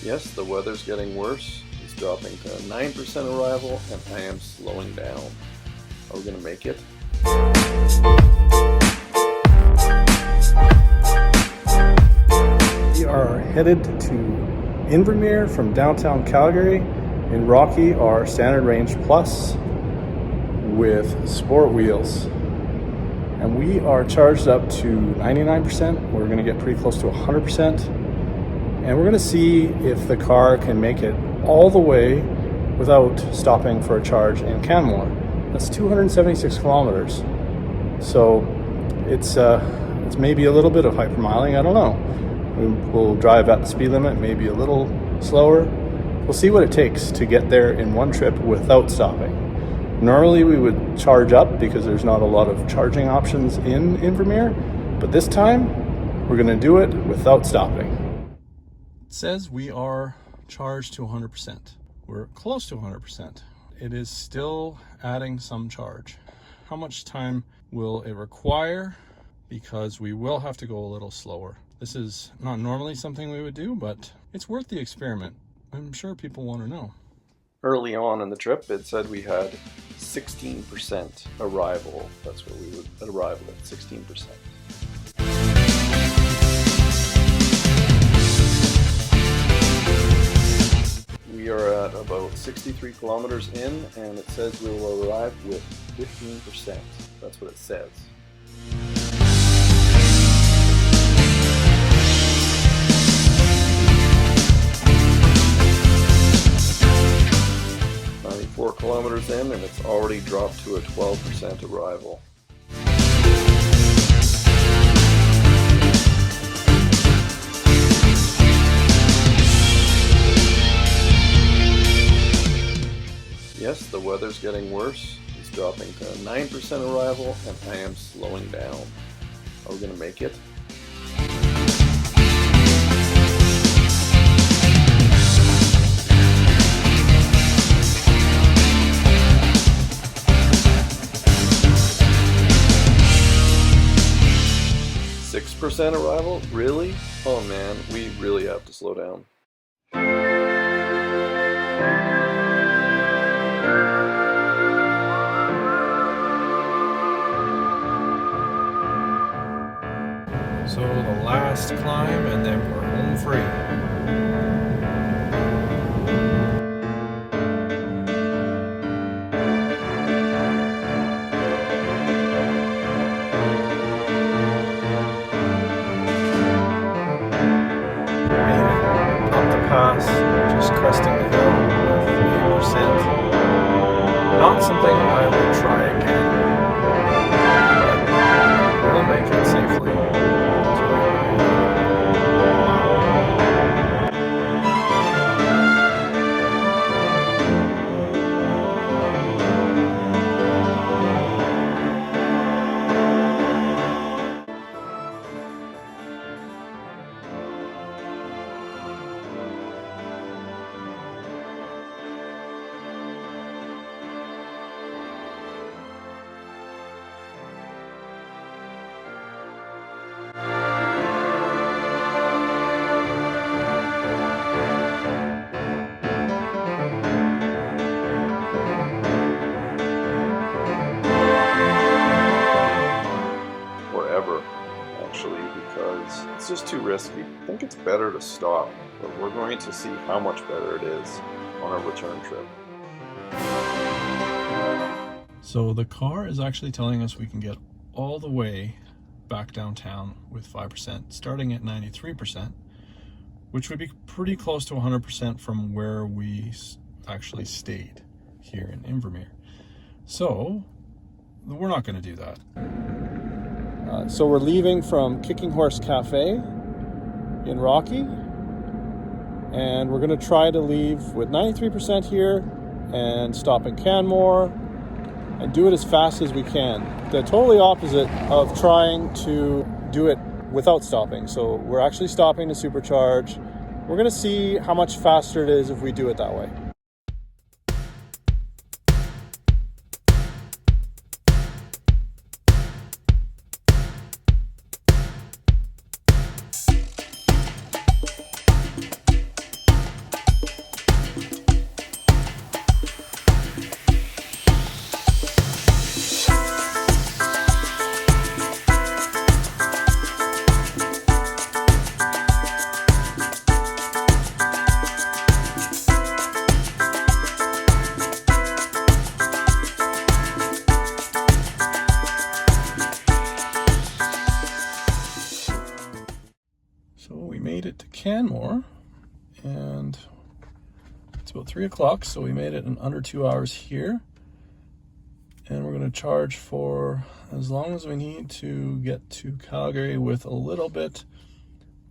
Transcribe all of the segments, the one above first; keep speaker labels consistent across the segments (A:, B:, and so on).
A: Yes, the weather's getting worse. It's dropping to 9% arrival, and I am slowing down. Are we going to make it?
B: We are headed to Invermere from downtown Calgary. In Rocky are Standard Range Plus with sport wheels. And we are charged up to 99%. We're going to get pretty close to 100%. And we're going to see if the car can make it all the way without stopping for a charge in Canmore. That's 276 kilometers. So it's maybe a little bit of hypermiling, I don't know. We'll drive at the speed limit, maybe a little slower. We'll see what it takes to get there in one trip without stopping. Normally we would charge up because there's not a lot of charging options in Invermere, but this time we're going to do it without stopping. It says we are charged to 100%. We're close to 100%. It is still adding some charge. How much time will it require? Because we will have to go a little slower. This is not normally something we would do, but it's worth the experiment. I'm sure people want to know.
A: Early on in the trip, it said we had 16% arrival. That's where we would arrive at, 16%. We are at about 63 kilometers in, and it says we will arrive with 15%. That's what it says. Four kilometers in, and it's already dropped to a 12% arrival. Yes, the weather's getting worse. It's dropping to 9% arrival, and I am slowing down. Are we going to make it? Percent arrival? Really? Oh man, we really have to slow down.
B: So the last climb, and then we're home free. Just cresting the hill with 8%. Not something I would try again, but we'll make it safely.
A: Because it's just too risky. I think it's better to stop, but we're going to see how much better it is on our return trip.
B: So the car is actually telling us we can get all the way back downtown with 5%, starting at 93%, which would be pretty close to 100% from where we actually stayed here in Invermere. So we're not going to do that. So we're leaving from Kicking Horse Cafe in Rocky, and we're going to try to leave with 93% here and stop in Canmore and do it as fast as we can. The totally opposite of trying to do it without stopping. So we're actually stopping to Supercharge. We're going to see how much faster it is if we do it that way. It's about 3 o'clock, so we made it in under 2 hours here. And we're going to charge for as long as we need to get to Calgary with a little bit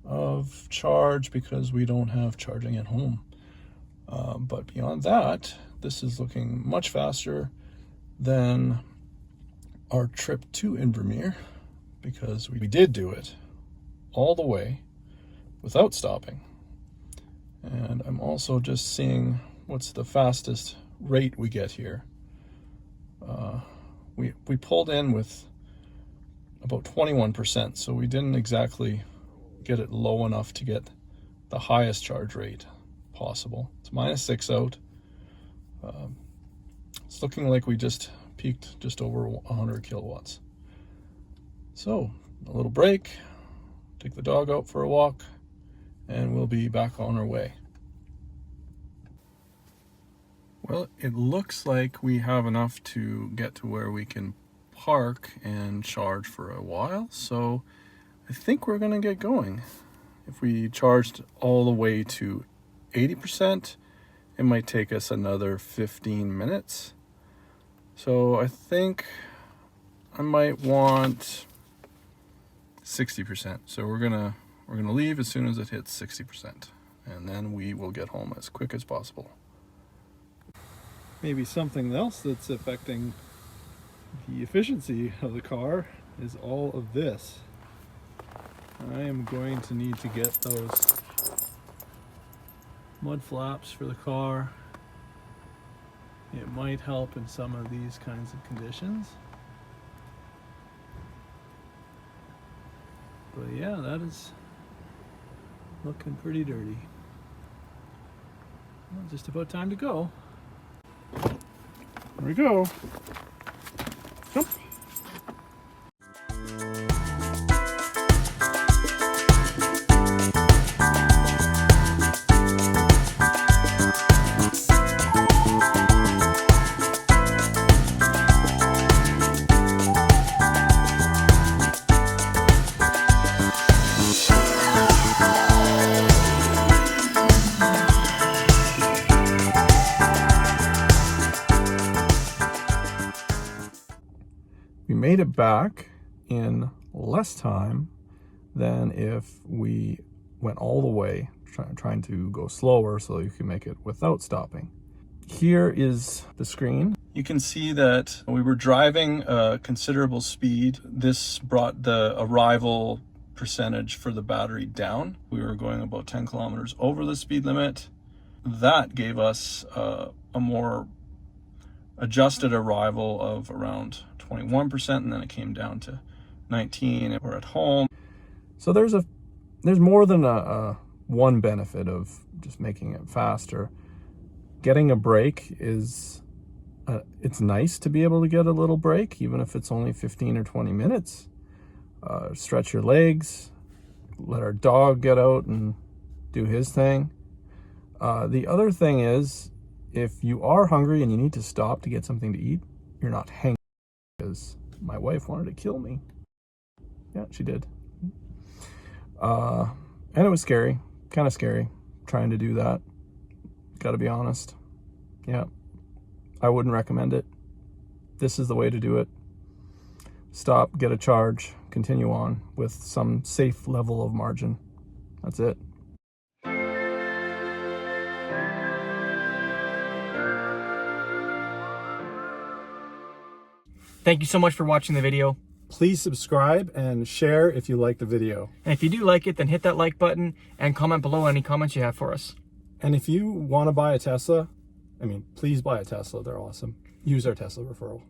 B: of charge because we don't have charging at home. But beyond that, this is looking much faster than our trip to Invermere because we did do it all the way without stopping. And I'm also just seeing what's the fastest rate we get here. We pulled in with about 21%, so we didn't exactly get it low enough to get the highest charge rate possible. It's -6 out. It's looking like we just peaked just over 100 kilowatts. So a little break, take the dog out for a walk, and we'll be back on our way. Well, it looks like we have enough to get to where we can park and charge for a while, so I think we're gonna get going. If we charged all the way to 80%, it might take us another 15 minutes. So I think I might want 60%. So we're gonna leave as soon as it hits 60%, and then we will get home as quick as possible. Maybe something else that's affecting the efficiency of the car is all of this. I am going to need to get those mud flaps for the car. It might help in some of these kinds of conditions. But yeah, that is looking pretty dirty. Well, just about time to go. Here we go. Jump. We made it back in less time than if we went all the way, trying to go slower so you can make it without stopping. Here is the screen. You can see that we were driving a considerable speed. This brought the arrival percentage for the battery down. We were going about 10 kilometers over the speed limit. That gave us a more adjusted arrival of around 21%, and then it came down to 19, and we're at home. So there's more than a one benefit of just making it faster. Getting a break is it's nice to be able to get a little break, even if it's only 15 or 20 minutes. Stretch your legs, let our dog get out and do his thing. The other thing is, if you are hungry and you need to stop to get something to eat, you're not hangry, because my wife wanted to kill me. Yeah, she did. And it was scary, kind of scary, trying to do that. Gotta be honest. Yeah, I wouldn't recommend it. This is the way to do it. Stop, get a charge, continue on with some safe level of margin. That's it.
C: Thank you so much for watching the video.
B: Please subscribe and share if you like the video.
C: And if you do like it, then hit that like button and comment below any comments you have for us.
B: And if you want to buy a Tesla, please buy a Tesla. They're awesome. Use our Tesla referral.